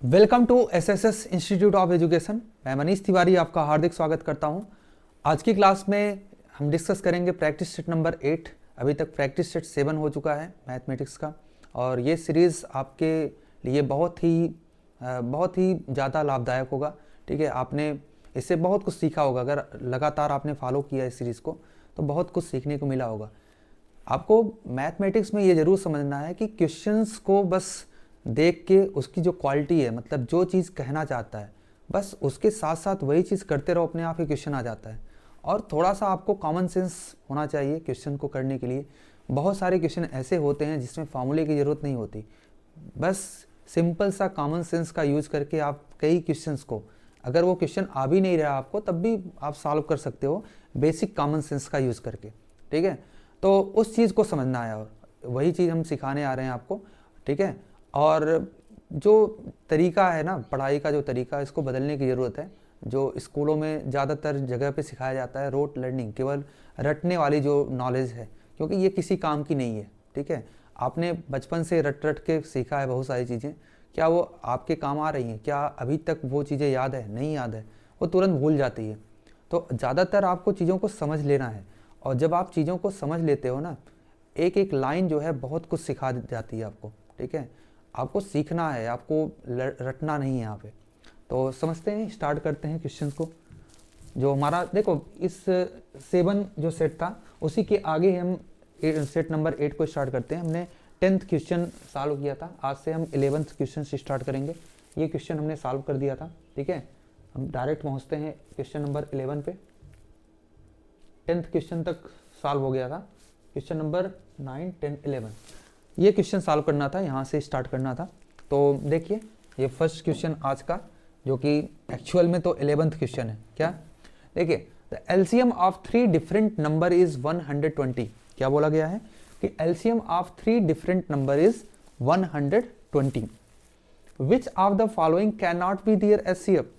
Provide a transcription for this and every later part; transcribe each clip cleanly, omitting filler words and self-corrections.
Welcome to SSS institute of education. मैं मनीष तिवारी आपका हार्दिक स्वागत करता हूं। आज की क्लास में हम डिस्कस करेंगे प्रैक्टिस सेट नंबर 8। अभी तक प्रैक्टिस सेट 7 हो चुका है मैथमेटिक्स का, और ये सीरीज़ आपके लिए बहुत ही ज़्यादा लाभदायक होगा। ठीक है, आपने इससे बहुत कुछ सीखा होगा। अगर लगातार आपने फॉलो किया इस सीरीज़ को तो बहुत कुछ सीखने को मिला होगा। आपको मैथमेटिक्स में ये ज़रूर समझना है कि क्वेश्चंस को बस देख के उसकी जो क्वालिटी है, मतलब जो चीज़ कहना चाहता है, बस उसके साथ साथ वही चीज़ करते रहो, अपने आप ही क्वेश्चन आ जाता है। और थोड़ा सा आपको कॉमन सेंस होना चाहिए क्वेश्चन को करने के लिए। बहुत सारे क्वेश्चन ऐसे होते हैं जिसमें फार्मूले की ज़रूरत नहीं होती, बस सिंपल सा कॉमन सेंस का यूज़ करके आप कई क्वेश्चंस को, अगर वो क्वेश्चन आ भी नहीं रहा आपको तब भी आप सॉल्व कर सकते हो बेसिक कॉमन सेंस का यूज़ करके। ठीक है, तो उस चीज़ को समझना है और वही चीज़ हम सिखाने आ रहे हैं आपको। ठीक है, और जो तरीका है ना पढ़ाई का, जो तरीका है, इसको बदलने की ज़रूरत है। जो स्कूलों में ज़्यादातर जगह पे सिखाया जाता है रोट लर्निंग, केवल रटने वाली जो नॉलेज है, क्योंकि ये किसी काम की नहीं है। ठीक है, आपने बचपन से रट रट के सीखा है बहुत सारी चीज़ें, क्या वो आपके काम आ रही हैं? क्या अभी तक वो चीज़ें याद है? नहीं याद है, वो तुरंत भूल जाती है। तो ज़्यादातर आपको चीज़ों को समझ लेना है, और जब आप चीज़ों को समझ लेते हो ना, एक एक लाइन जो है बहुत कुछ सिखा जाती है आपको। ठीक है, आपको सीखना है, आपको रटना नहीं है यहाँ पे। तो समझते हैं, स्टार्ट करते हैं क्वेश्चन को। जो हमारा देखो, इस 7 जो सेट था उसी के आगे हम सेट नंबर 8 को स्टार्ट करते हैं। हमने 10th क्वेश्चन सॉल्व किया था, आज से हम 11th क्वेश्चन से स्टार्ट करेंगे। ये क्वेश्चन हमने सॉल्व कर दिया था। ठीक है, हम डायरेक्ट पहुँचते हैं क्वेश्चन नंबर 11 पे। 10th क्वेश्चन तक सॉल्व हो गया था, क्वेश्चन नंबर 9, 10, 11 ये क्वेश्चन सॉल्व करना था, यहाँ से स्टार्ट करना था। तो देखिए, ये फर्स्ट क्वेश्चन आज का, जो कि एक्चुअल में तो 11th क्वेश्चन है। क्या देखिए, the LCM of 3 different number is 120। क्या बोला गया है कि LCM of 3 different number is 120। Which of the following can not be their HCF.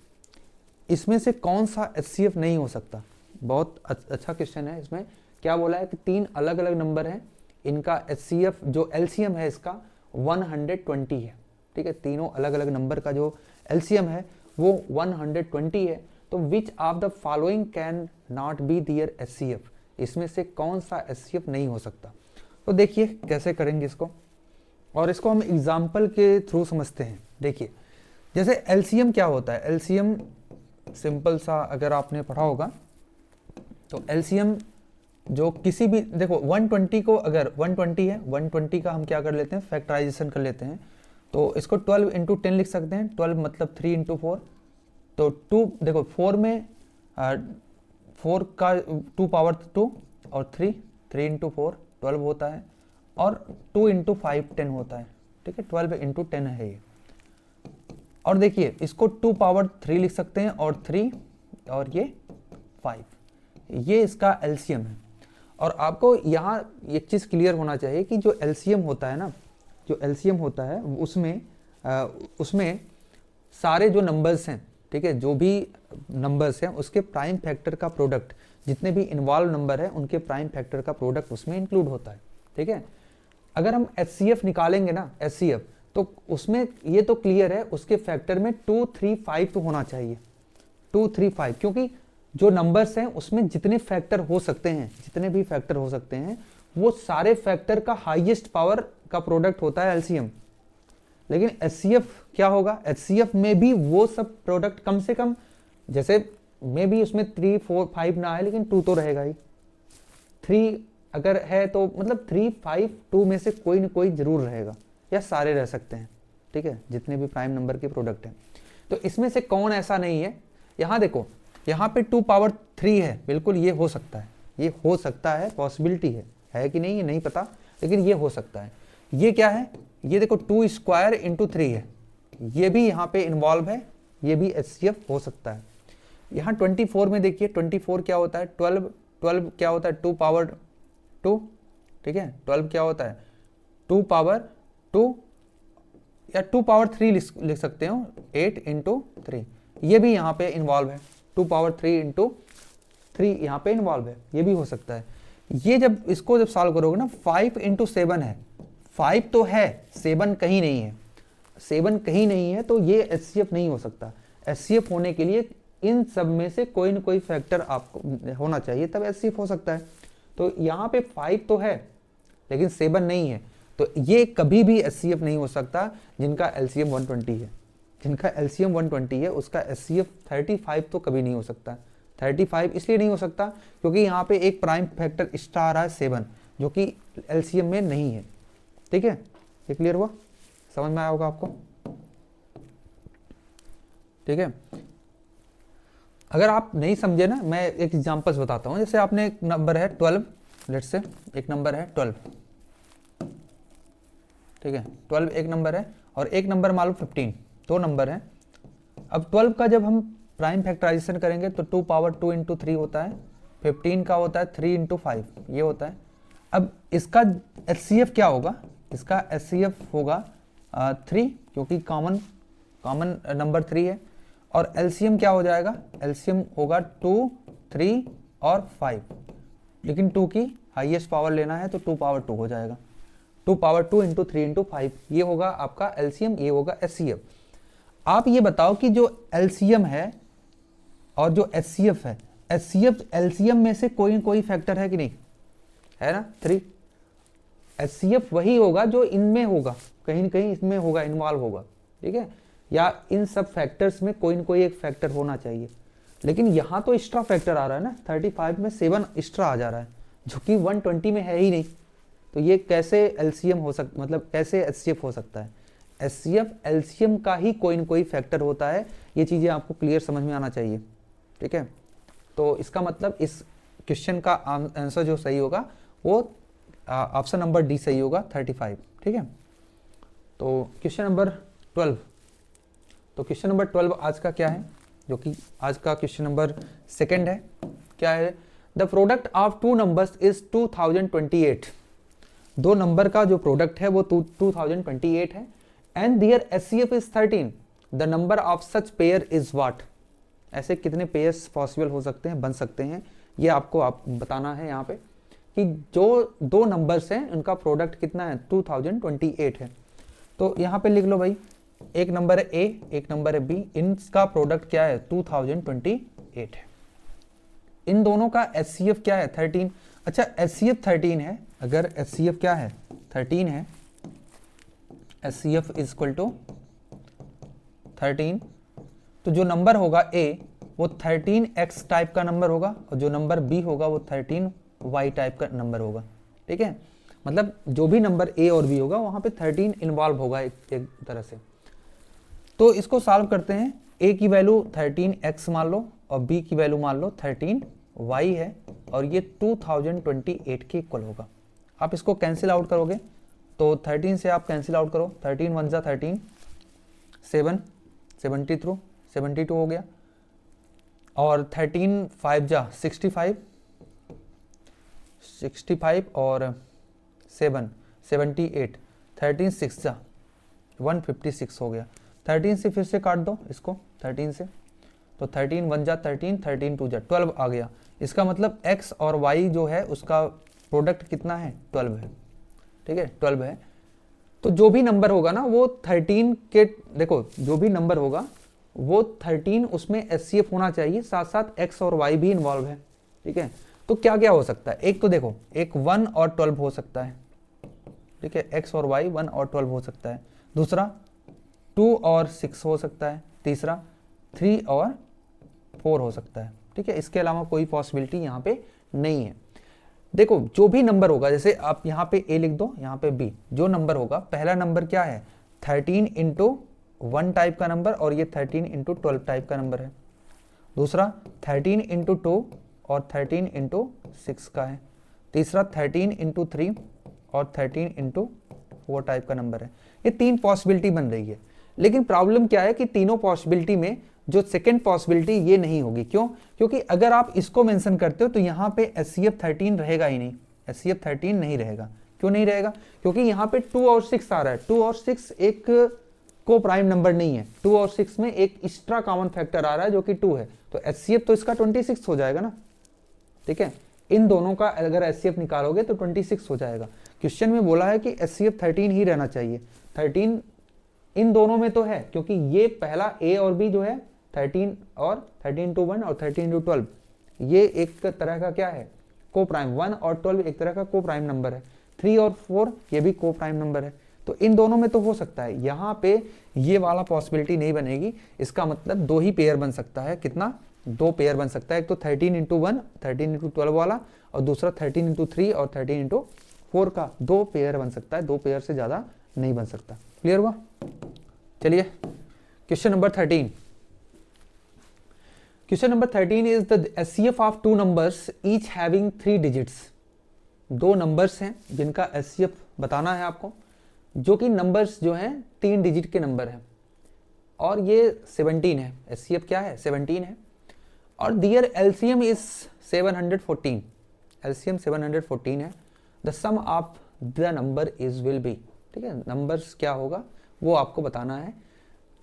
इसमें से कौन सा एचसीएफ नहीं हो सकता? बहुत अच्छा क्वेश्चन है। इसमें क्या बोला है कि 3 अलग अलग नंबर हैं, इनका एचसीएफ जो एलसीएम है इसका 120 है। ठीक है, तीनों अलग अलग नंबर का जो एलसीएम है वो 120 है। तो which of the following can not be their HCF, इसमें से कौन सा एचसीएफ नहीं हो सकता? तो देखिए कैसे करेंगे इसको, और इसको हम एग्जाम्पल के थ्रू समझते हैं। देखिए, जैसे एलसीएम क्या होता है, एलसीएम सिंपल सा अगर आपने पढ़ा होगा तो एलसीएम जो किसी भी, देखो 120 को, अगर 120 है, 120 का हम क्या कर लेते हैं, फैक्टराइजेशन कर लेते हैं। तो इसको 12 इंटू 10 लिख सकते हैं। 12 मतलब 3 इंटू 4। तो 2, देखो 4 में 4 का 2 पावर 2 और 3 इंटू 4 12 होता है, और 2 इंटू 5 10 होता है। ठीक है, 12 इंटू 10 है ये। और देखिए, इसको 2 पावर 3 लिख सकते हैं, और 3 और ये 5, ये इसका एलसीएम है। और आपको यहाँ एक चीज़ क्लियर होना चाहिए कि जो एलसीएम होता है ना, जो एलसीएम होता है उसमें सारे जो नंबर्स हैं, ठीक है, जो भी नंबर्स हैं उसके प्राइम फैक्टर का प्रोडक्ट, जितने भी इन्वॉल्व नंबर है उनके प्राइम फैक्टर का प्रोडक्ट उसमें इंक्लूड होता है। ठीक है, अगर हम एचसीएफ निकालेंगे ना, एचसीएफ, तो उसमें ये तो क्लियर है, उसके फैक्टर में 2, 3, 5 तो होना चाहिए। 2, 3, 5, क्योंकि जो नंबर्स हैं उसमें जितने फैक्टर हो सकते हैं, जितने भी फैक्टर हो सकते हैं, वो सारे फैक्टर का हाईएस्ट पावर का प्रोडक्ट होता है एलसीएम। लेकिन एचसीएफ क्या होगा, एचसीएफ में भी वो सब प्रोडक्ट कम से कम, जैसे में भी उसमें 3, 4, 5 ना है, लेकिन 2 तो रहेगा ही। 3 अगर है तो मतलब 3, 5, 2 में से कोई ना कोई जरूर रहेगा, या सारे रह सकते हैं। ठीक है, जितने भी प्राइम नंबर के प्रोडक्ट हैं। तो इसमें से कौन ऐसा नहीं है? यहाँ देखो, यहाँ पे 2 पावर 3 है, बिल्कुल ये हो सकता है, ये हो सकता है, पॉसिबिलिटी है कि नहीं ये नहीं पता, लेकिन ये हो सकता है। ये क्या है, ये देखो 2 स्क्वायर इंटू 3 है, ये भी यहाँ पे इन्वॉल्व है, ये भी एचसीएफ हो सकता है। यहाँ 24 में देखिए, 24 क्या होता है, 12 क्या होता है, 2 पावर 2। ठीक है, 12 क्या होता है, 2 पावर 2, या 2 पावर 3 लिख सकते हो, 8 इंटू 3, ये भी यहाँ पे इन्वॉल्व है। 2 पावर 3 इंटू 3 यहाँ पे इन्वॉल्व है, ये भी हो सकता है। ये जब इसको सॉल्व करोगे ना, 5 इंटू 7 है, 5 तो है, 7 कहीं नहीं है। 7 कहीं नहीं है तो ये HCF नहीं हो सकता। HCF होने के लिए इन सब में से कोई ना कोई फैक्टर आपको होना चाहिए, तब HCF हो सकता है। तो यहाँ पे 5 तो है लेकिन 7 नहीं है, तो ये कभी भी HCF नहीं हो सकता जिनका LCM 120 है। जिनका LCM 120 है उसका HCF 35 तो कभी नहीं हो सकता। 35 इसलिए नहीं हो सकता क्योंकि यहाँ पे एक प्राइम फैक्टर एक्स्ट्रा आ रहा है 7, जो कि LCM में नहीं है। ठीक है, ये क्लियर हुआ? समझ में आया होगा आपको? ठीक है, अगर आप नहीं समझे ना, मैं एक एग्जांपल्स बताता हूँ। जैसे आपने एक नंबर है 12, लेट्स से एक नंबर है 12, ठीक है, 12 एक नंबर है और एक नंबर मान लो 15, दो नंबर है। अब 12 का जब हम प्राइम फैक्टराइजेशन करेंगे तो 2 पावर 2 इंटू 3 होता है, 15 का होता है 3 इंटू 5 ये होता है। अब इसका HCF क्या होगा? इसका HCF होगा 3, क्योंकि कॉमन नंबर 3 है। और LCM क्या हो जाएगा? LCM होगा 2, 3 और 5, लेकिन 2 की हाईएस्ट पावर लेना है तो 2 पावर 2 हो जाएगा। 2 पावर 2 इंटू 3 इंटू 5 ये होगा आपका LCM, ये होगा HCF। आप ये बताओ कि जो LCM है और जो HCF है, HCF LCM में से कोई फैक्टर है कि नहीं है ना? 3। HCF वही होगा जो इनमें होगा, कहीं ना कहीं इसमें होगा, इन्वॉल्व होगा। ठीक है, या इन सब फैक्टर्स में कोई ना कोई एक फैक्टर होना चाहिए। लेकिन यहाँ तो एक्स्ट्रा फैक्टर आ रहा है ना, 35 में 7 एक्स्ट्रा आ जा रहा है जो कि 120 में है ही नहीं। तो ये कैसे LCM हो सकता, मतलब कैसे HCF हो सकता है? HCF LCM का ही कोई ना कोई फैक्टर होता है। ये चीज़ें आपको क्लियर समझ में आना चाहिए। ठीक है, तो इसका मतलब इस क्वेश्चन का आंसर जो सही होगा वो ऑप्शन नंबर डी सही होगा, 35। ठीक है, तो क्वेश्चन नंबर 12। तो क्वेश्चन नंबर 12 आज का क्या है, जो कि आज का क्वेश्चन नंबर सेकंड है। क्या है? The product of two numbers is 2028। दो नंबर का जो प्रोडक्ट है वो 2028 है। And their HCF is 13। The number of such pair is what? ऐसे कितने पेयर्स पॉसिबल हो सकते हैं, बन सकते हैं, ये आपको बताना है यहाँ पे कि जो दो नंबर्स हैं उनका प्रोडक्ट कितना है? 2028 है। तो यहाँ पे लिख लो भाई, एक नंबर है A, एक नंबर है B, इनका प्रोडक्ट क्या है? 2028 है। इन दोनों का HCF क्या है? 13। अच्छा, HCF 13 है। अगर HCF क्या है? 13 है, HCF इज इक्वल टू 13, तो जो नंबर होगा A वो 13x टाइप का नंबर होगा और जो नंबर B होगा वो 13y टाइप का नंबर होगा। ठीक है, मतलब जो भी नंबर A और B होगा वहां पे 13 इन्वॉल्व होगा एक तरह से। तो इसको सॉल्व करते हैं। A की वैल्यू 13x मान लो और B की वैल्यू मान लो 13y है और ये 2028 के इक्वल होगा। आप इसको कैंसिल आउट करोगे तो 13 से आप कैंसिल आउट करो, 13 1 जा 13, 7 72 हो गया, और 13 5 जा 65 और 7 78, 13 6 जा 156 हो गया। 13 से फिर से काट दो इसको, 13 से, तो 13 1 जा 13, 13 2 जा 12 आ गया। इसका मतलब x और y जो है उसका प्रोडक्ट कितना है? 12 है। ठीक है, 12 है। तो जो भी नंबर होगा ना वो 13 के, देखो जो भी नंबर होगा वो 13 उसमें HCF होना चाहिए, साथ साथ x और y भी इन्वॉल्व है। ठीक है, तो क्या क्या हो सकता है? एक तो देखो, एक 1 और 12 हो सकता है। ठीक है, x और y 1 और 12 हो सकता है। दूसरा 2 और 6 हो सकता है। तीसरा 3 और 4 हो सकता है। ठीक है, इसके अलावा कोई पॉसिबिलिटी यहाँ पे नहीं है। देखो जो भी नंबर होगा, जैसे आप यहाँ पे A लिख दो, यहाँ पे B, जो नंबर होगा, पहला नंबर क्या है? 13 इंटू 1 टाइप का नंबर और ये 13 इंटू 12 टाइप का नंबर है। दूसरा 13 इंटू 2 और 13 इंटू 6 का है। तीसरा 13 इंटू 3 और 13 इंटू 4 टाइप का नंबर है। ये 3 पॉसिबिलिटी बन रही है। लेकिन प्रॉब्लम क्या है कि तीनों पॉसिबिलिटी में जो सेकंड पॉसिबिलिटी ये नहीं होगी। क्यों? क्योंकि अगर आप इसको मेंशन करते हो तो यहाँ पे HCF 13 रहेगा ही नहीं, HCF 13 नहीं रहेगा। क्यों नहीं रहेगा? क्योंकि यहाँ पे 2 और 6 आ रहा है। 2 और 6 एक को प्राइम नंबर नहीं है। 2 और 6 में एक एक्स्ट्रा कॉमन फैक्टर आ रहा है जो कि 2 है, तो HCF तो इसका 26 हो जाएगा ना। ठीक है, इन दोनों का अगर HCF निकालोगे तो 26 हो जाएगा। क्वेश्चन में बोला है कि HCF 13 ही रहना चाहिए। 13 इन दोनों में तो है, क्योंकि ये पहला ए और बी जो है 13 और 13 into 1 और 13 into 12 ये एक तरह का क्या है, को प्राइम। 1 और 12 एक तरह का को प्राइम नंबर है। 3 और 4 ये भी को प्राइम नंबर है। तो इन दोनों में तो हो सकता है, यहाँ पे ये वाला पॉसिबिलिटी नहीं बनेगी। इसका मतलब दो ही पेयर बन सकता है। कितना? दो पेयर बन सकता है। एक तो 13 into 1 13 into 12 वाला, और दूसरा 13 into 3 और 13 into 4 का दो पेयर बन सकता है। दो पेयर से ज़्यादा नहीं बन सकता। क्लियर हुआ? चलिए question number 13। Question number 13 is the HCF of two numbers each having 3 digits. दो नंबर्स हैं जिनका एचसीएफ बताना है आपको, जो कि नंबर्स जो हैं 3 डिजिट के नंबर हैं, और ये 17 है। एचसीएफ क्या है? 17 है। और दियर एलसीएम इज 714। एलसीएम 714 है। The sum of the number is will be. ठीक है, नंबर्स क्या होगा वो आपको बताना है।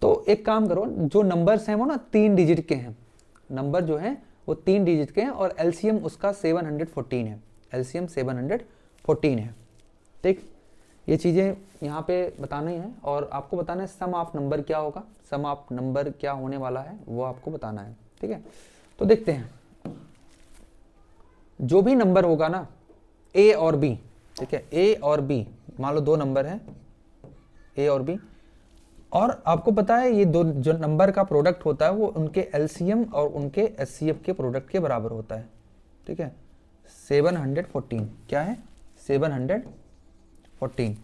तो एक काम करो, जो नंबर्स हैं वो ना 3 डिजिट के हैं। नंबर जो हैं वो 3 डिजिट के हैं, और एलसीएम उसका 714 है। एलसीएम 714 है। ठीक, ये चीज़ें यहाँ पे बतानी है, और आपको बताना है सम ऑफ नंबर क्या होगा। सम ऑफ नंबर क्या होने वाला है वो आपको बताना है। ठीक है, तो देखते हैं। जो भी नंबर होगा ना ए और बी, ठीक है, ए और बी, मान लो दो नंबर हैं ए और बी, और आपको पता है ये दो जो नंबर का प्रोडक्ट होता है वो उनके एलसीएम और उनके एचसीएफ के प्रोडक्ट के बराबर होता है। ठीक है, 714 क्या है? 714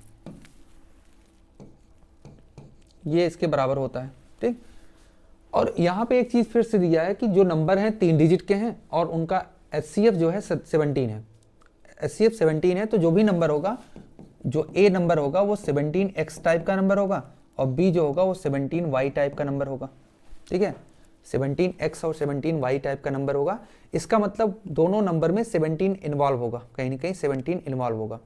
ये इसके बराबर होता है। ठीक, और यहाँ पे एक चीज़ फिर से दिया है कि जो नंबर हैं 3 डिजिट के हैं और उनका एचसीएफ जो है 17 है। एचसीएफ 17 है, तो जो भी नंबर होगा, जो ए नंबर होगा वो 17x टाइप का नंबर होगा, और बी जो होगा वो 17y टाइप का नंबर होगा। ठीक है, 17x और 17y टाइप का नंबर होगा। इसका मतलब दोनों नंबर में 17 इन्वॉल्व होगा, कहीं ना कहीं 17 इन्वॉल्व होगा।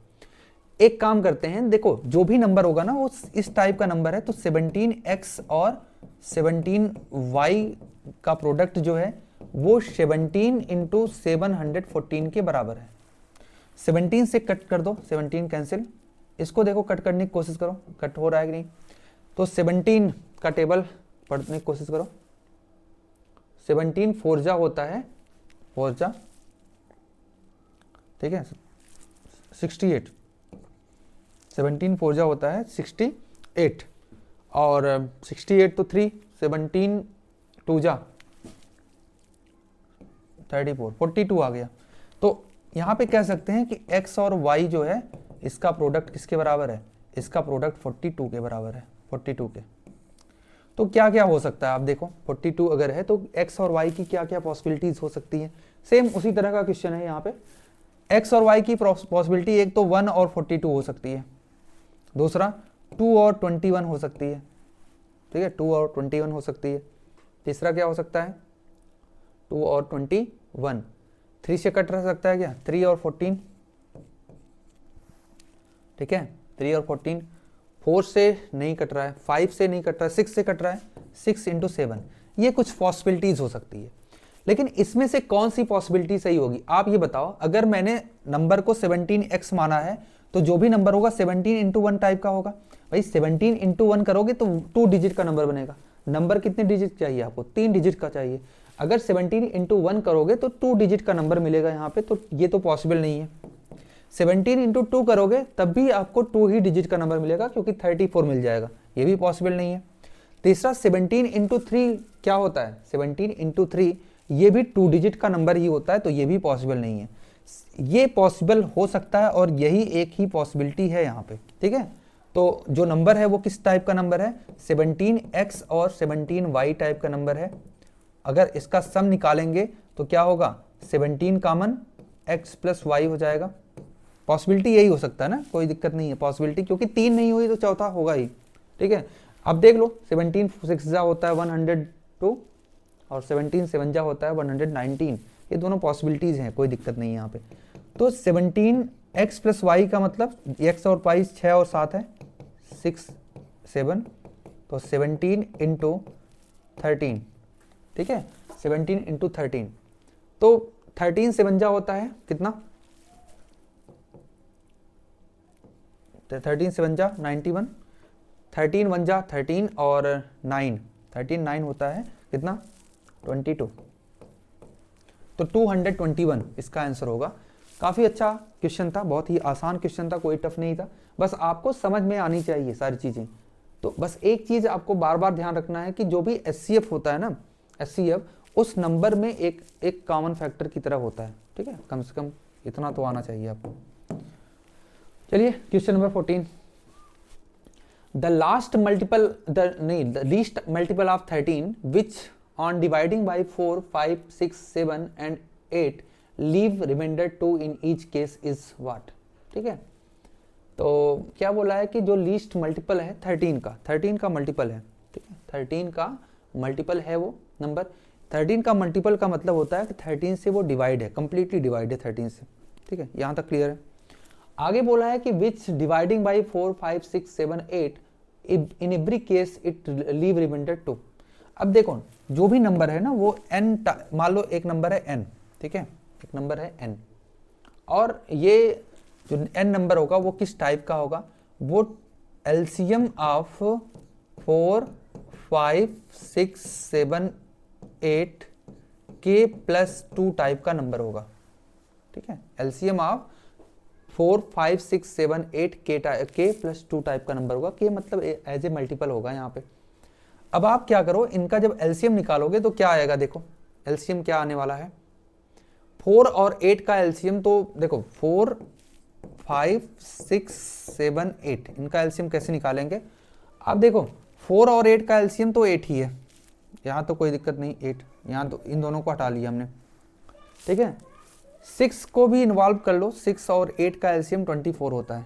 एक काम करते हैं, देखो जो भी नंबर होगा ना वो इस टाइप का नंबर है, तो 17x और 17y का प्रोडक्ट जो है वो 17 इंटू 714 के बराबर है। 17 से कट कर दो, 17 कैंसिल। इसको देखो कट करने की कोशिश करो, कट हो रहा है कि नहीं। तो 17 का टेबल पढ़ने की कोशिश करो। 17 फोरजा होता है, फोरजा, ठीक है, 68। 17 फोरजा होता है 68, और 68 तो 3, 17 टूजा 34, 42 आ गया। तो यहाँ पे कह सकते हैं कि x और y जो है इसका प्रोडक्ट किसके बराबर है? इसका प्रोडक्ट 42 के बराबर है, 42 के। तो क्या क्या हो सकता है आप देखो, 42 अगर है तो x और y की क्या क्या पॉसिबिलिटीज हो सकती है। सेम उसी तरह का क्वेश्चन है यहाँ पे। x और y की पॉसिबिलिटी एक तो 1 और 42 हो सकती है, दूसरा 2 और 21 हो सकती है। ठीक है, 2 और 21 हो सकती है। तीसरा क्या हो सकता है? 2 और 21। 3 से कट रह सकता है क्या? 3 और 14। ठीक है, 3 और 14। 4 से नहीं कट रहा है, 5 से नहीं कट रहा है, 6 से कट रहा है, 6 इंटू 7। ये कुछ पॉसिबिलिटीज हो सकती है, लेकिन इसमें से कौन सी पॉसिबिलिटी सही होगी आप ये बताओ। अगर मैंने नंबर को 17x माना है तो जो भी नंबर होगा 17 इंटू 1 टाइप का होगा। भाई 17 इंटू 1 करोगे तो 2 डिजिट का नंबर बनेगा। नंबर कितने डिजिट चाहिए आपको? 3 डिजिट का चाहिए। अगर 17 इंटू 1 करोगे तो 2 डिजिट का नंबर मिलेगा यहाँ पे, तो ये तो पॉसिबल नहीं है। 17 इंटू 2 करोगे तब भी आपको 2 ही डिजिट का नंबर मिलेगा, क्योंकि 34 मिल जाएगा, ये भी पॉसिबल नहीं है। तीसरा 17 इंटू 3 क्या होता है? 17 इंटू 3 ये भी 2 डिजिट का नंबर ही होता है, तो ये भी पॉसिबल नहीं है। ये पॉसिबल हो सकता है, और यही एक ही पॉसिबिलिटी है यहाँ पे। ठीक है, तो जो नंबर है वो किस टाइप का नंबर है? 17x और 17y टाइप का नंबर है। अगर इसका सम निकालेंगे तो क्या होगा? 17 कॉमन x प्लस y हो जाएगा। पॉसिबिलिटी यही हो सकता है ना, कोई दिक्कत नहीं है पॉसिबिलिटी, क्योंकि 3 नहीं हुई तो चौथा होगा ही। ठीक है, अब देख लो 17 6 होता है 102, और 17 7 होता है 119। ये दोनों पॉसिबिलिटीज हैं, कोई दिक्कत नहीं है यहाँ पे। तो 17x प्लस वाई का मतलब x और y 6 और 7 है, 6 7, तो 17 इंटू 13। ठीक है, 17 इंटू 13, तो 13 7 होता है कितना? 13 7 91, 13 वन जा 13 और 9, 13 9 होता है कितना 22, तो 221 इसका आंसर होगा। काफ़ी अच्छा क्वेश्चन था, बहुत ही आसान क्वेश्चन था, कोई टफ नहीं था, बस आपको समझ में आनी चाहिए सारी चीज़ें। तो बस एक चीज़ आपको बार बार ध्यान रखना है कि जो भी एचसीएफ होता है ना, एचसीएफ उस नंबर में एक कॉमन फैक्टर की तरह होता है, ठीक है, कम से कम इतना तो आना चाहिए आपको। चलिए question number 14, the least multiple of 13 which on dividing by 4 5 6 7 and 8 leave remainder 2 in each case is what. ठीक है, तो क्या बोला है कि जो लीस्ट मल्टीपल है 13 का मल्टीपल है, ठीक है, 13 का मल्टीपल है वो नंबर। 13 का मल्टीपल का मतलब होता है कि 13 से वो डिवाइड है, कंप्लीटली डिवाइड है 13 से, ठीक है, यहाँ तक क्लियर है। आगे बोला है कि which dividing by 4 5 6 7 8 in every case it leave remainder 2। अब देखो जो भी नंबर है ना वो n, मान लो एक नंबर है n, ठीक है, एक नंबर है n, और ये जो n नंबर होगा वो किस टाइप का होगा, वो एलसीएम ऑफ 4 5 6 7 8 के प्लस 2 टाइप का नंबर होगा, ठीक है, एलसीएम ऑफ 4 5 6 7 8 के प्लस 2 टाइप का नंबर होगा। के मतलब एज ए मल्टीपल होगा यहाँ पे। अब आप क्या करो, इनका जब एलसीएम निकालोगे तो क्या आएगा, देखो एलसीएम क्या आने वाला है, 4 और 8 का एलसीएम, तो देखो 4 5 6 7 8 इनका एलसीएम कैसे निकालेंगे। आप देखो 4 और 8 का एलसीएम तो 8 ही है, यहाँ तो कोई दिक्कत नहीं, 8 यहाँ तो इन दोनों को हटा लिया हमने, ठीक है। 6 को भी इन्वॉल्व कर लो, 6 और 8 का एलसीएम 24 होता है,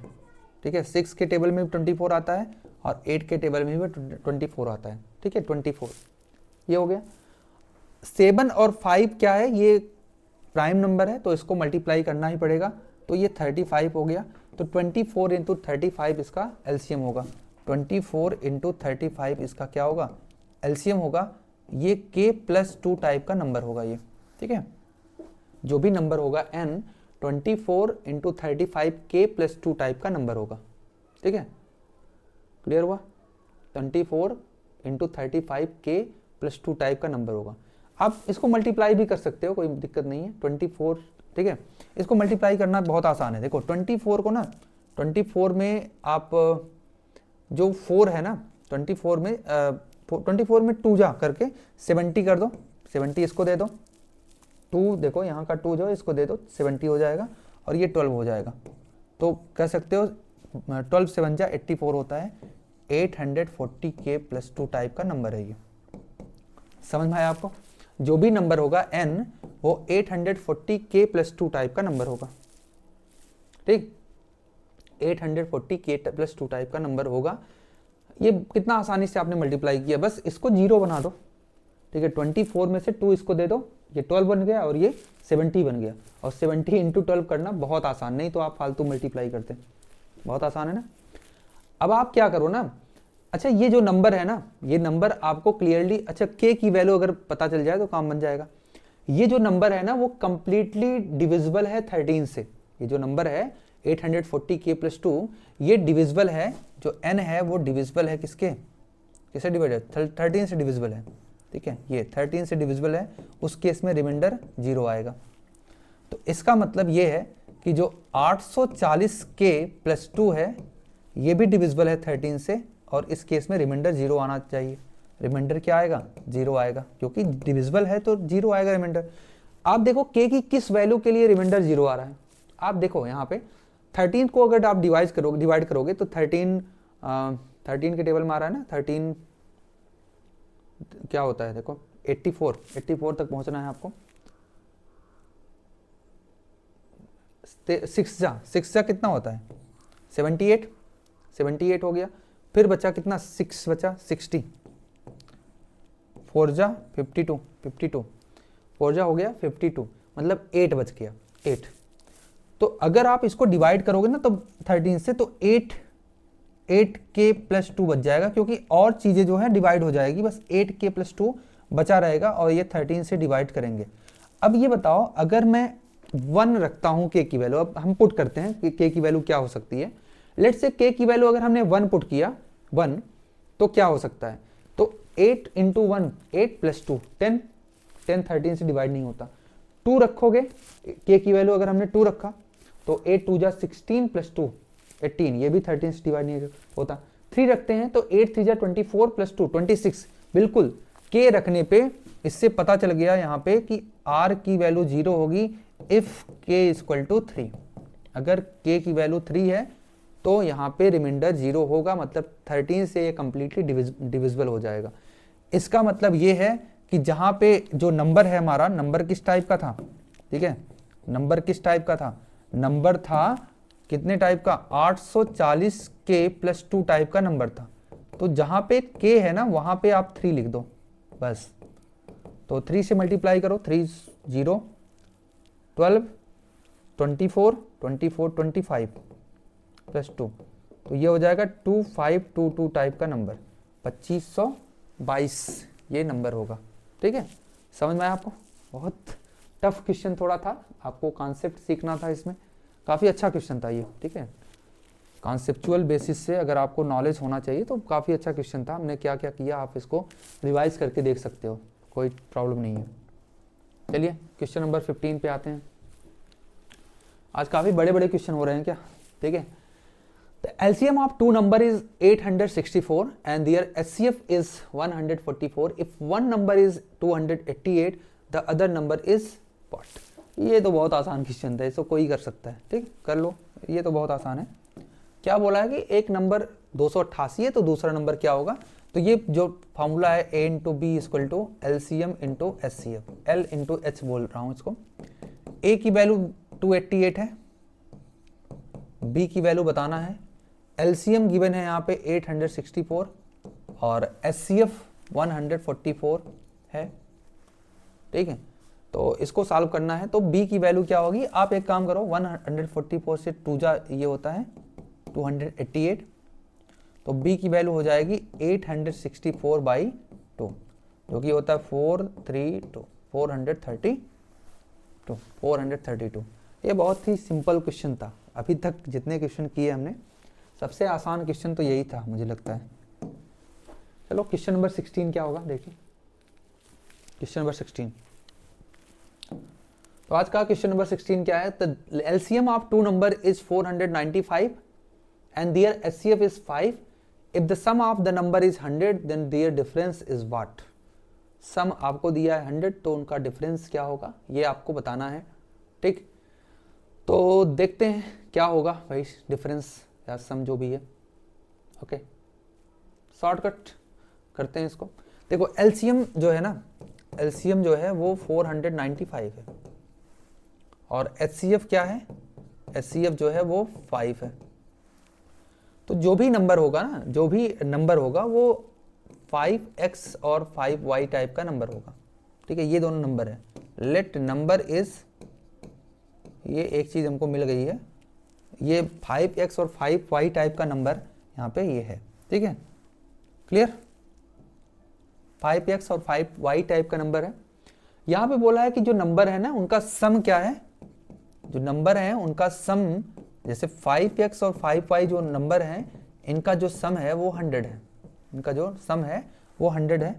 ठीक है, 6 के टेबल में भी 24 आता है और 8 के टेबल में भी 24 आता है, ठीक है, 24 ये हो गया। 7 और 5 क्या है, ये प्राइम नंबर है तो इसको मल्टीप्लाई करना ही पड़ेगा, तो ये 35 हो गया, तो 24 इंटू 35 इसका एलसीएम होगा, 24 इंटू 35 इसका क्या होगा, एलसीएम होगा। ये k प्लस 2 टाइप का नंबर होगा ये, ठीक है, जो भी नंबर होगा n 24 into 35 k plus 2 type का नंबर होगा, ठीक है, क्लियर हुआ, 24 इंटू 35 k प्लस 2 टाइप का नंबर होगा। आप इसको मल्टीप्लाई भी कर सकते हो, कोई दिक्कत नहीं है, 24, ठीक है, इसको मल्टीप्लाई करना बहुत आसान है। देखो 24 को ना, 24 में आप जो 4 है ना, 24 में 2 जा करके 70 कर दो, 70 इसको दे दो, 2 देखो यहाँ का 2 जो इसको दे दो, 70 हो जाएगा और ये 12 हो जाएगा, तो कह सकते हो 12 से 1 जा 84 होता है, 840 k प्लस 2 टाइप का नंबर है ये। समझ में आया आपको, जो भी नंबर होगा n वो 840 k प्लस 2 टाइप का नंबर होगा, ठीक, 840 k प्लस 2 टाइप का नंबर होगा। ये कितना आसानी से आपने मल्टीप्लाई किया, बस इसको 0 बना दो, ठीक है, 24 में से 2 इसको दे दो, ये 12 बन गया और ये 70 बन गया, और 70 इंटू 12 करना बहुत आसान, नहीं तो आप फालतू मल्टीप्लाई करते, बहुत आसान है ना। अब आप क्या करो ना, अच्छा ये जो नंबर है ना, ये नंबर आपको क्लियरली, अच्छा k की वैल्यू अगर पता चल जाए तो काम बन जाएगा। ये जो नंबर है ना वो कंप्लीटली डिविजिबल है 13 से, ये जो नंबर है 840 k प्लस 2 ये डिविजिबल है, जो n है वो डिविजिबल है किससे डिवाइड, 13 से डिविजिबल है, ठीक है, ये 13 से डिविजिबल है, उस केस में रिमाइंडर 0 आएगा। तो इसका मतलब ये है कि जो 840 k प्लस 2 है ये भी डिविजिबल है 13 से, और इस केस में रिमाइंडर 0 आना चाहिए। रिमाइंडर क्या आएगा, 0 आएगा, क्योंकि डिविजिबल है तो 0 आएगा रिमाइंडर। आप देखो k की किस वैल्यू के लिए रिमाइंडर 0 आ रहा है, आप देखो यहाँ पे 13 को अगर आप डिवाइड करोगे तो 13 के टेबल में आ रहा है ना, 13 क्या होता है, देखो 84 तक पहुंचना है आपको, 6 जा कितना होता है, 78 हो गया, फिर बचा कितना, 6 बचा 60, 4 जा 52, 4 जा हो गया 52, मतलब 8 बच गया, 8। तो अगर आप इसको डिवाइड करोगे ना तो 13 से, तो 8k प्लस 2 बच जाएगा, क्योंकि और चीज़ें जो है डिवाइड हो जाएगी, बस 8k प्लस 2 बचा रहेगा, और ये 13 से डिवाइड करेंगे। अब ये बताओ अगर मैं 1 रखता हूँ k की वैल्यू, अब हम पुट करते हैं कि k की वैल्यू क्या हो सकती है। लेट्स से k की वैल्यू अगर हमने 1 पुट किया 1, तो क्या हो सकता है, तो 8 इंटू 1 8 प्लस 2 10, 10 13 से डिवाइड नहीं होता, 2 रखोगे, k की वैल्यू अगर हमने 2 रखा तो 8 2 जा 16 प्लस 2 18, ये भी 13 से डिवाइड नहीं होता, 3 रखते हैं तो 8 3 जा 24 प्लस 2 26, बिल्कुल k रखने पे इससे पता चल गया यहाँ पे कि r की वैल्यू 0 होगी इफ k इक्वल टू 3, अगर k की वैल्यू 3 है तो यहाँ पे रिमाइंडर 0 होगा, मतलब 13 से ये कंप्लीटली डिविजिबल हो जाएगा। इसका मतलब ये है कि जहाँ पे जो नंबर है हमारा, नंबर किस टाइप का था, ठीक है, नंबर किस टाइप का था, नंबर था कितने टाइप का, 840 k प्लस 2 टाइप का नंबर था, तो जहाँ पे k है ना वहाँ पे आप 3 लिख दो बस, तो 3 से मल्टीप्लाई करो, 3 0 12 24 24 25 प्लस 2, तो ये हो जाएगा 2522 टाइप का नंबर, 2522 ये नंबर होगा। ठीक है, समझ में आया आपको? बहुत टफ क्वेश्चन थोड़ा था, आपको कॉन्सेप्ट सीखना था इसमें, काफ़ी अच्छा क्वेश्चन था ये। ठीक है, कॉन्सेप्चुअल बेसिस से अगर आपको नॉलेज होना चाहिए तो काफ़ी अच्छा क्वेश्चन था। हमने क्या क्या किया आप इसको रिवाइज करके देख सकते हो, कोई प्रॉब्लम नहीं है। चलिए क्वेश्चन नंबर 15 पे आते हैं। आज काफ़ी बड़े बड़े क्वेश्चन हो रहे हैं क्या? ठीक है, The LCM of two number is 864 and their HCF is 144. If one number is 288, the other number is what? ये तो बहुत आसान क्वेश्चन था, इसको कोई कर सकता है। ठीक, कर लो, ये तो बहुत आसान है। क्या बोला है कि एक नंबर 288 है तो दूसरा नंबर क्या होगा, तो ये जो फॉर्मूला है A into B equal to LCM into HCF, L into H बोल रहा हूँ इसको। A की वैल्यू 288 है, B की वैल्यू बताना है, LCM गिवन है यहाँ पे 864 और HCF 144 है। ठीक है, तो इसको सॉल्व करना है, तो B की वैल्यू क्या होगी, आप एक काम करो, 144 से 2 जा ये होता है 288, तो B की वैल्यू हो जाएगी 864 बाई 2, जो कि होता है 432। ये बहुत ही सिंपल क्वेश्चन था, अभी तक जितने क्वेश्चन किए हमने सबसे आसान क्वेश्चन तो यही था मुझे लगता है। चलो क्वेश्चन नंबर 16 क्या होगा देखिए, क्वेश्चन नंबर 16। तो आज का क्वेश्चन नंबर 16 क्या है, the LCM of two number is 495 and their HCF is 5, if the sum of the number is 100 then their difference is what. Sum आपको दिया है 100 तो उनका डिफरेंस क्या होगा ये आपको बताना है। ठीक, तो देखते हैं क्या होगा भाई, डिफरेंस या सम जो भी है। ओके, शॉर्टकट करते हैं इसको। देखो एलसीएम जो है ना, एलसीएम जो है वो 495 है और एचसीएफ क्या है, एचसीएफ जो है वो 5 है। तो जो भी नंबर होगा ना, जो भी नंबर होगा वो 5x और 5y टाइप का नंबर होगा। ठीक है, ये दोनों नंबर है। लेट नंबर इज, ये एक चीज हमको मिल गई है, ये 5x और 5y टाइप का नंबर यहाँ पे ये है। ठीक है, क्लियर, 5x और 5y टाइप का नंबर है। यहाँ पे बोला है कि जो नंबर है ना उनका सम क्या है, जो नंबर है उनका सम, जैसे 5x और 5y जो नंबर है इनका जो सम है वो 100 है, इनका जो सम है वो 100 है।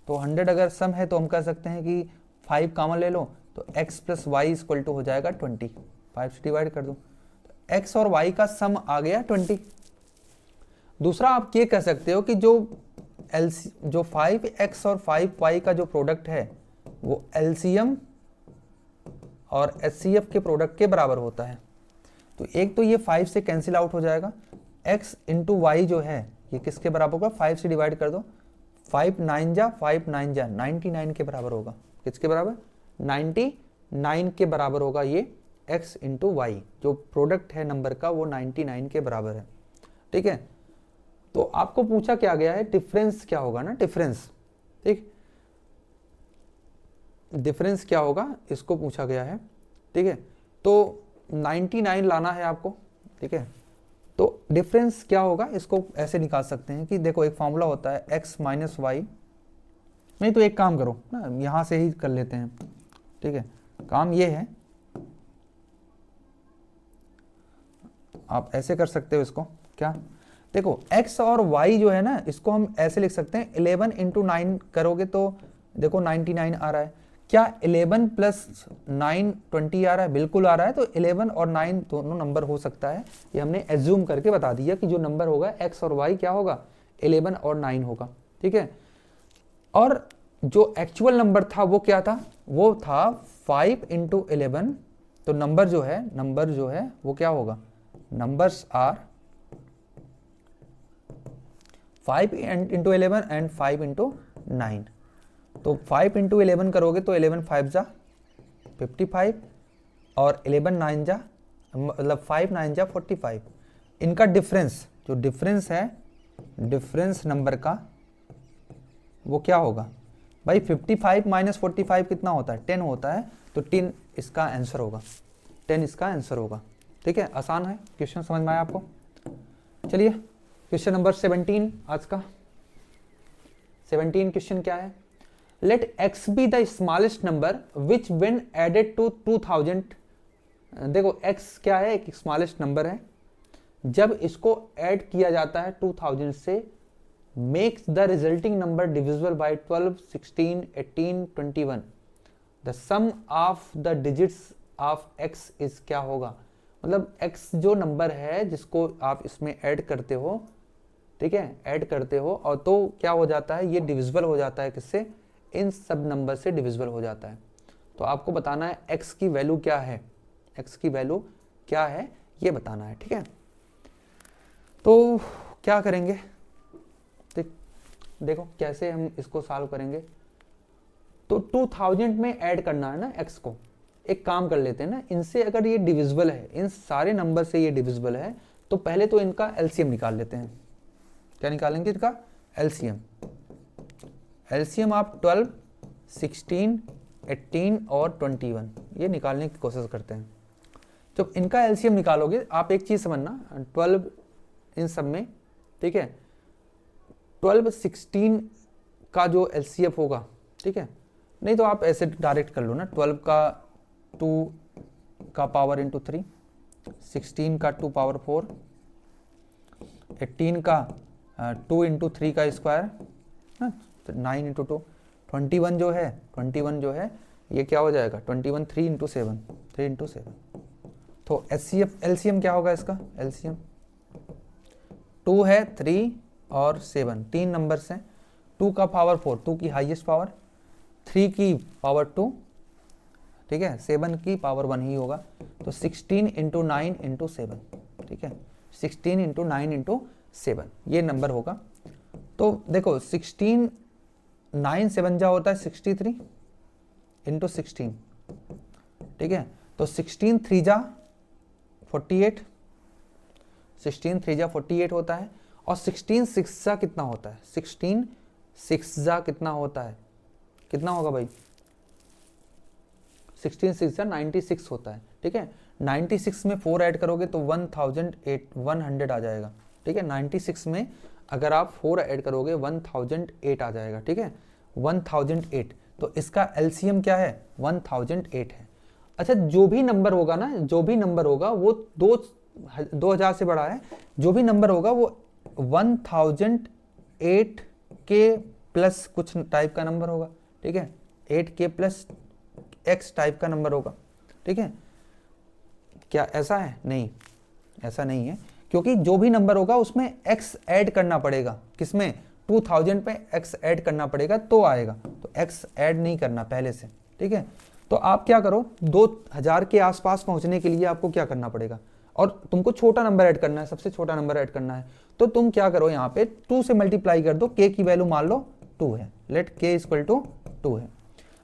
तो 100 अगर सम है तो हम कह सकते हैं कि 5 कॉमन ले लो तो x plus Y equal to हो जाएगा 20, 5 से डिवाइड कर दो तो x और y का सम आ गया 20। दूसरा आप ये कह सकते हो कि जो 5x और 5y का जो प्रोडक्ट है वो LCM और HCF के प्रोडक्ट के बराबर होता है। तो एक तो ये 5 से कैंसिल आउट हो जाएगा, x इंटू वाई जो है ये किसके बराबर होगा, 5 से डिवाइड कर दो, 5 9 जा 99 के बराबर होगा। किसके बराबर, 99 के बराबर होगा ये x इंटू वाई, जो प्रोडक्ट है नंबर का वो 99 के बराबर है। ठीक है, तो आपको पूछा क्या गया है, डिफरेंस क्या होगा ना, डिफरेंस। ठीक, डिफरेंस क्या होगा इसको पूछा गया है। ठीक है, तो 99 लाना है आपको। ठीक है, तो डिफरेंस क्या होगा इसको ऐसे निकाल सकते हैं कि देखो एक फॉर्मूला होता है x माइनस वाई, नहीं तो एक काम करो ना, यहां से ही कर लेते हैं। ठीक है, काम ये है, आप ऐसे कर सकते हो इसको, क्या देखो x और y जो है ना, इसको हम ऐसे लिख सकते हैं, 11 इंटू 9 करोगे तो देखो 99 आ रहा है। क्या 11 प्लस 9 20 आ रहा है? बिल्कुल आ रहा है। तो 11 और 9 दोनों नंबर हो सकता है, ये हमने एज्यूम करके बता दिया कि जो नंबर होगा x और y क्या होगा, 11 और 9 होगा, ठीक है। और जो एक्चुअल नंबर था वो क्या था, वो था 5 इंटू 11। तो नंबर जो है वो क्या होगा, numbers are 5 into 11 and 5 into 9। तो 5 इंटू 11 करोगे तो 11 5 जा 55 और 11 9 जा मतलब 5 9 जा 45। इनका डिफरेंस, जो डिफरेंस है, डिफरेंस नंबर का वो क्या होगा भाई, 55 माइनस 45 कितना होता है, 10 होता है। तो 10 इसका आंसर होगा, 10 इसका आंसर होगा, ठीक है। आसान है क्वेश्चन, समझ में आया आपको। चलिए क्वेश्चन नंबर 17 आज का। 17 क्वेश्चन क्या है, let x be the smallest number which when added to 2000। देखो x क्या है, एक स्मॉलेस्ट नंबर है, जब इसको ऐड किया जाता है 2000 से, makes the resulting number divisible by 12, 16, 18, 21. The sum of the digits of x is क्या होगा, मतलब x जो नंबर है जिसको आप इसमें ऐड करते हो, ठीक है, ऐड करते हो, और तो क्या हो जाता है, ये डिविजिबल हो जाता है किससे, इन सब नंबर से डिविजिबल हो जाता है। तो आपको बताना है x की वैल्यू क्या है, x की वैल्यू क्या है ये बताना है, ठीक है। तो क्या करेंगे, देखो कैसे हम इसको सॉल्व करेंगे। तो 2000 में ऐड करना है ना x को, एक काम कर लेते हैं ना, इनसे अगर ये डिविजिबल है, इन सारे नंबर से ये डिविजिबल है, तो पहले तो इनका एलसीएम निकाल लेते हैं। क्या निकालेंगे इनका एलसीएम, एलसीएम आप 12, 16, 18 और 21 ये निकालने की कोशिश करते हैं। जब इनका एलसीएम निकालोगे, आप एक चीज समझना, 12 इन सब में, ठीक है, 12 16 का जो एलसीएफ होगा, ठीक है, नहीं तो आप ऐसे डायरेक्ट कर लो ना, 12 का 2 का पावर इंटू 3, 16 का 2 पावर 4, 18 का 2 इंटू 3 का स्क्वायर, 9 इंटू 2, 21 जो है ये क्या हो जाएगा, 21 3 इंटू 7, 3 इंटू 7। तो एलसीएम क्या होगा इसका, एलसीएम 2 है, 3 और 7, 3 नंबर्स हैं, 2 का पावर 4, 2 की हाईएस्ट पावर, 3 की पावर 2, ठीक है, 7 की पावर 1 ही होगा। तो 16 इंटू 9 इंटू 7, ठीक है, 16 इंटू 9 इंटू 7 ये नंबर होगा। तो देखो 16 9 7 जा होता है 63 इंटू 16, ठीक है, तो 16 3 जा 48, 16 3 जा 48 होता है, और 16 6 जा कितना होता है, 16 6 जा कितना होता है, कितना होगा भाई, 16 6 जा 96 होता है, ठीक है। 96 में 4 ऐड करोगे तो 100 आ जाएगा, ठीक है। 96 में अगर आप 4 ऐड करोगे 1008 आ जाएगा, ठीक है, 1008। तो इसका एलसीएम क्या है, 1008 है। अच्छा, जो भी नंबर होगा ना, जो भी नंबर होगा वो 2000 से बड़ा है, जो भी नंबर होगा वो 1008 के प्लस कुछ टाइप का नंबर होगा, ठीक है, 8 के प्लस x टाइप का नंबर होगा, ठीक है। क्या ऐसा है, नहीं ऐसा नहीं है, क्योंकि जो भी नंबर होगा उसमें x ऐड करना पड़ेगा, किसमें, 2000 पे x ऐड करना पड़ेगा तो आएगा, तो x ऐड नहीं करना पहले से, ठीक है। तो आप क्या करो, 2000 के आसपास पहुंचने के लिए आपको क्या करना पड़ेगा, और तुमको छोटा नंबर ऐड करना है, सबसे छोटा नंबर ऐड करना है, तो तुम क्या करो, यहाँ पे 2 से मल्टीप्लाई कर दो, k की वैल्यू मान लो 2 है, लेट k इक्वल टू 2 है।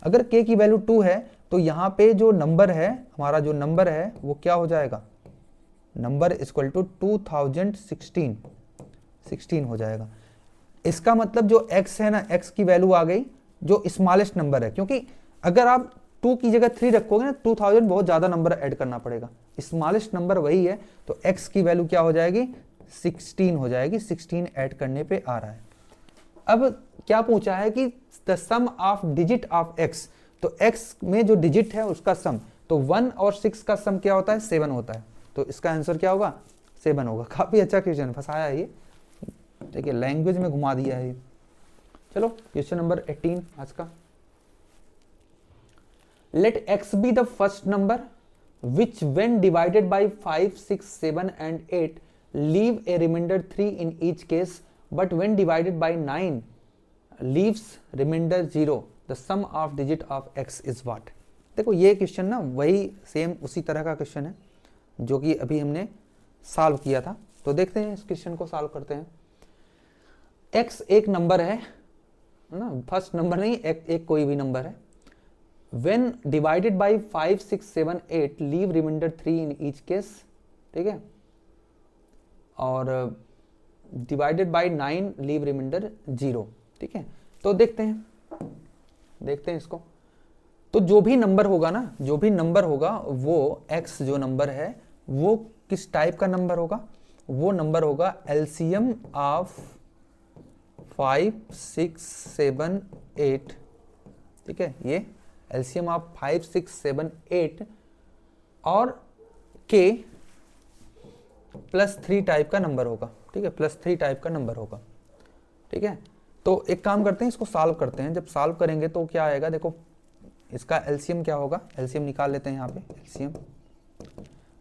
अगर k की वैल्यू 2 है तो यहाँ पे जो नंबर है, हमारा जो नंबर है वो क्या हो जाएगा, नंबर इक्वल टू 2016 हो जाएगा। इसका मतलब जो x है ना, x की वैल्यू आ गई जो स्मॉलेस्ट नंबर है, क्योंकि अगर आप 2 की जगह 3 रखोगे ना, 2000 बहुत ज्यादा नंबर ऐड करना पड़ेगा, स्मॉलेस्ट नंबर वही है, तो x की वैल्यू क्या हो जाएगी, 16 हो जाएगी, 16 ऐड करने पे आ रहा है। अब क्या पूछा है कि the sum of digit of x, तो x में जो डिजिट है उसका सम, तो 1 और 6 का सम क्या होता है, 7 होता है, तो इसका आंसर क्या होगा, 7 होगा। काफी अच्छा क्वेश्चन, फंसाया ये, ठीक है, लैंग्वेज में घुमा दिया है। चलो क्वेश्चन नंबर 18 आज का। Let x be the first number which when divided by 5, 6, 7 and 8 leave a remainder 3 in each case, but when divided by 9 leaves remainder 0, the sum of digit of x is what. देखो ये question ना वही same उसी तरह का question है जो कि अभी हमने सॉल्व किया था। तो देखते हैं इस क्वेश्चन को सॉल्व करते हैं। x एक नंबर है ना, फर्स्ट नंबर नहीं, एक कोई भी नंबर है। When divided by 5, 6, 7, 8 leave remainder 3 in each case, ठीक है, और डिवाइडेड बाय 9 लीव रिमाइंडर 0, ठीक है। तो देखते हैं इसको। तो जो भी नंबर होगा ना, जो भी नंबर होगा वो x जो नंबर है वो किस टाइप का नंबर होगा, वो नंबर होगा एलसीएम ऑफ 5, 6, 7, 8, ठीक है, ये एलसीएम ऑफ 5, 6, 7, 8 और k +3 टाइप का नंबर होगा, ठीक है, +3 टाइप का नंबर होगा, ठीक है। तो एक काम करते हैं, इसको सॉल्व करते हैं। जब सॉल्व करेंगे तो क्या आएगा, देखो इसका एलसीएम क्या होगा, एलसीएम निकाल लेते हैं यहाँ पे। एलसीएम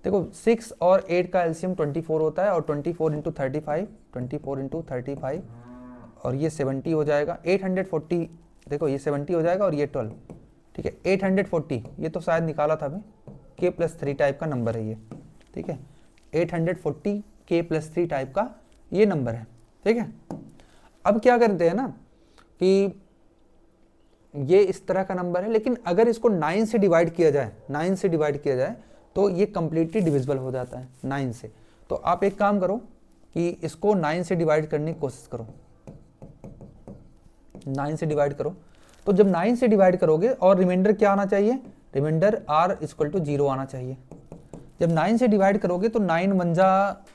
देखो 6 और 8 का एलसीएम 24 होता है, और 24 इंटू 35, 24 इंटू 35 और ये 70 हो जाएगा। 840, देखो ये 70 हो जाएगा और ये 12, ठीक है। 840 ये तो शायद निकाला था अभी, k+3 टाइप का नंबर है ये, ठीक है। 840 k+3 टाइप का ये नंबर है, ठीक है। अब क्या करते हैं ना कि ये इस तरह का नंबर है, लेकिन अगर इसको 9 से डिवाइड किया जाए, 9 से डिवाइड किया जाए तो ये कंप्लीटली डिविजिबल हो जाता है 9 से। तो आप एक काम करो कि इसको 9 से डिवाइड करने की कोशिश करो, 9 से डिवाइड करो। तो जब 9 से डिवाइड करोगे और रिमाइंडर क्या आना चाहिए, रिमाइंडर r = 0 आना चाहिए। जब 9 से डिवाइड करोगे तो 9 मंजा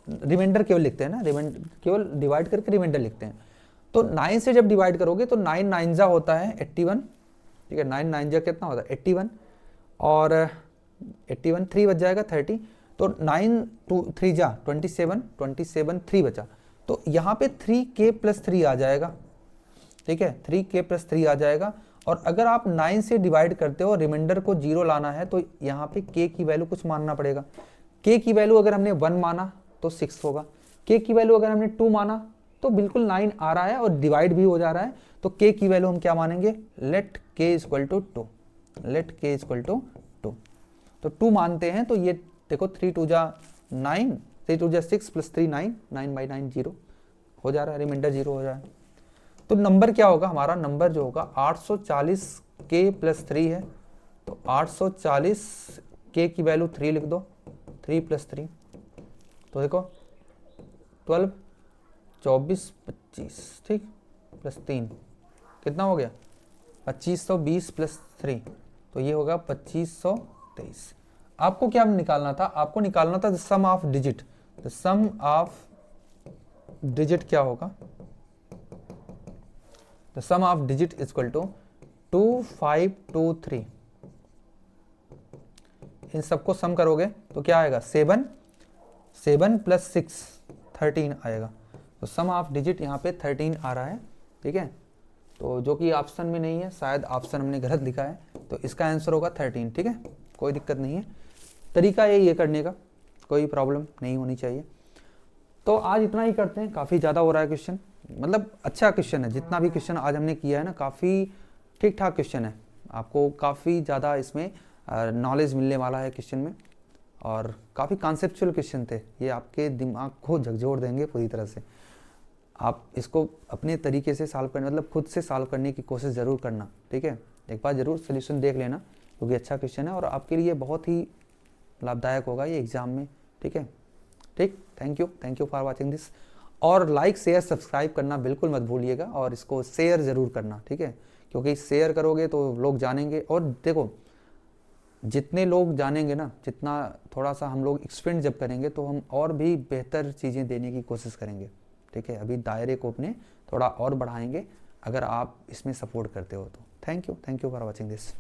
रिमाइंडर केवल लिखते हैं ना, रिमाइंडर केवल डिवाइड करके रिमाइंडर लिखते हैं। तो 9 से जब डिवाइड करोगे तो 9 9 जा होता है 81, ठीक है। 9 9 जा कितना होता है 81, और 81 3 बच जाएगा 30, तो 9 2 3 जा 27, 27 3 बचा, तो यहाँ पे 3k+3 आ जाएगा, ठीक है, 3k+3 आ जाएगा। और अगर आप 9 से डिवाइड करते हो, रिमाइंडर को 0 लाना है, तो यहाँ पे k की वैल्यू कुछ मानना पड़ेगा। k की वैल्यू अगर हमने 1 माना तो 6 होगा, k की वैल्यू अगर हमने 2 माना तो बिल्कुल 9 आ रहा है और डिवाइड भी हो जा रहा है, तो k की वैल्यू हम क्या मानेंगे, लेट k = 2, लेट k = 2। तो 2 मानते हैं, तो ये देखो 3 2 जा 9, 3 2 जा 6 + 3 9, 9/9 0 हो जा रहा है, रिमाइंडर 0 हो जाए। तो नंबर क्या होगा हमारा, नंबर जो होगा 840 k+3 है, तो 840 k की वैल्यू 3 लिख दो, 3 + 3, तो देखो 12 24 25, ठीक, +3 कितना हो गया 2520 + 3, तो ये होगा 2523। आपको क्या निकालना था, आपको निकालना था sum of digit. The sum of digit क्या होगा, द सम ऑफ डिजिट = 2 5 2 3। इन सबको सम करोगे तो क्या आएगा 7 + 6 13 आएगा। तो सम ऑफ डिजिट यहाँ पे 13 आ रहा है, ठीक है। तो जो कि ऑप्शन में नहीं है, शायद ऑप्शन हमने गलत लिखा है, तो इसका आंसर होगा 13, ठीक है, कोई दिक्कत नहीं है। तरीका ये करने का, कोई प्रॉब्लम नहीं होनी चाहिए। तो आज इतना ही करते हैं, काफ़ी ज़्यादा हो रहा है क्वेश्चन, मतलब अच्छा क्वेश्चन है। जितना भी क्वेश्चन आज हमने किया है ना, काफ़ी ठीक ठाक क्वेश्चन है, आपको काफ़ी ज़्यादा इसमें नॉलेज मिलने वाला है क्वेश्चन में, और काफ़ी कॉन्सेप्चुअल क्वेश्चन थे ये, आपके दिमाग को झकझोर देंगे पूरी तरह से। आप इसको अपने तरीके से सॉल्व करने, मतलब खुद से सॉल्व करने की कोशिश ज़रूर करना, ठीक है। एक बार ज़रूर सोल्यूशन देख लेना, क्योंकि अच्छा क्वेश्चन है और आपके लिए बहुत ही लाभदायक होगा ये एग्ज़ाम में, ठीक है। ठीक, thank you for watching this. और लाइक शेयर सब्सक्राइब करना बिल्कुल मत भूलिएगा, और इसको शेयर ज़रूर करना, ठीक है, क्योंकि शेयर करोगे तो लोग जानेंगे। और देखो जितने लोग जानेंगे ना, जितना थोड़ा सा हम लोग एक्सपेंड जब करेंगे, तो हम और भी बेहतर चीज़ें देने की कोशिश करेंगे, ठीक है। अभी दायरे को अपने थोड़ा और बढ़ाएंगे अगर आप इसमें सपोर्ट करते हो तो। Thank you for watching this.